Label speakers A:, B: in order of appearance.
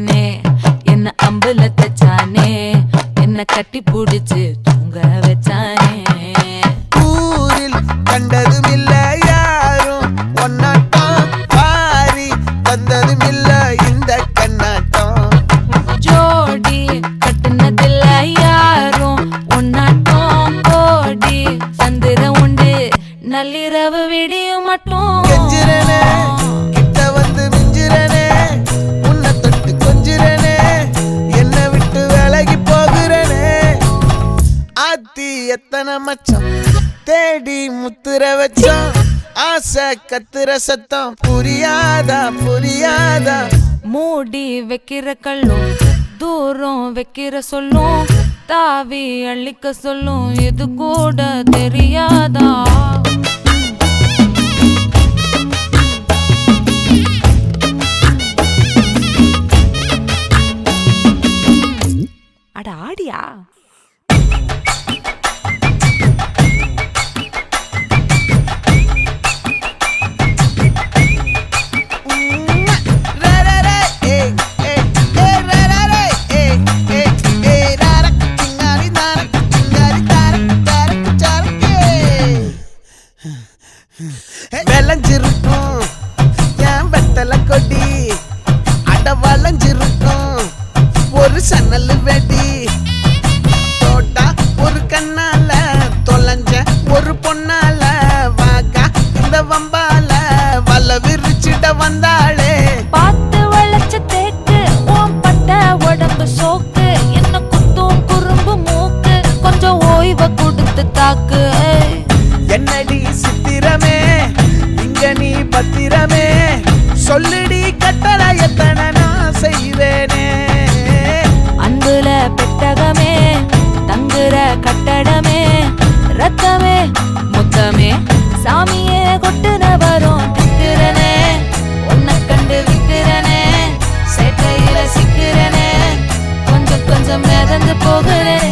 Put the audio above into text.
A: வச்சானே என்ன அம்புல தச்சானே என்ன கட்டி புடிச்சு தூங்க வச்சானே
B: ஊரில் கண்டதும் இல்ல யாரும் ஒன்னாட்டம் பாரி வந்ததும் இல்ல இந்த கண்ணாட்டம்
A: ஜோடி கட்டுனதில்ல யாரும் ஒன்னாட்டம் கோடி சந்திர உண்டு நள்ளிரவு விடியும் மட்டும்
B: கெஞ்சிரனே கிட்ட வந்து மிஞ்சிரனே உன்னை தொட்டு கொஞ்சிரனே என்ன விட்டு விலகி போகிறனே ஆத்தி எத்தனை மச்சம் தேடி முத்துற வச்சோம் ஆசை கத்துற சத்தம் புரியாதா புரியாதா
A: மூடி வைக்கிற கல்லும் தூரம் வைக்கிற சொல்லும் தாவி அள்ளிக்க சொல்லும் இது கூட தெரியாதா அட ஆடியா
B: விளைஞ்சிருக்கும் என் வெத்தலை கொடி அட வளைஞ்சிருக்கும் ஒரு சன்னல் வெடி தோட்டா ஒரு கண்ணால தொலைஞ்ச ஒரு பொண்ணால வாக்கா இந்த வம்பால வல விரிச்சிட வந்தாளே
A: பார்த்து வளைச்ச தேக்கு ஓம் பட்ட உடம்பு சோக்கு என்ன குத்தும் குறும்பு மூக்கு கொஞ்சம் ஓய்வை கொடுத்து தாக்கு
B: என்னடி சித்திரமே இங்க நீ பத்திரமே சொல்லுடி கட்டளை எத்தனை நான் செய்வேனே
A: அன்புல பெட்டகமே தங்குற கட்டடமே ரத்தமே முத்தமே சாமியே கொட்டுன வரும் திக்கிறனே உன்னை கண்டு விக்கிறனே சேட்டையில சிக்கிறனே கொஞ்சம் கொஞ்சம் மிதந்து போகிறனே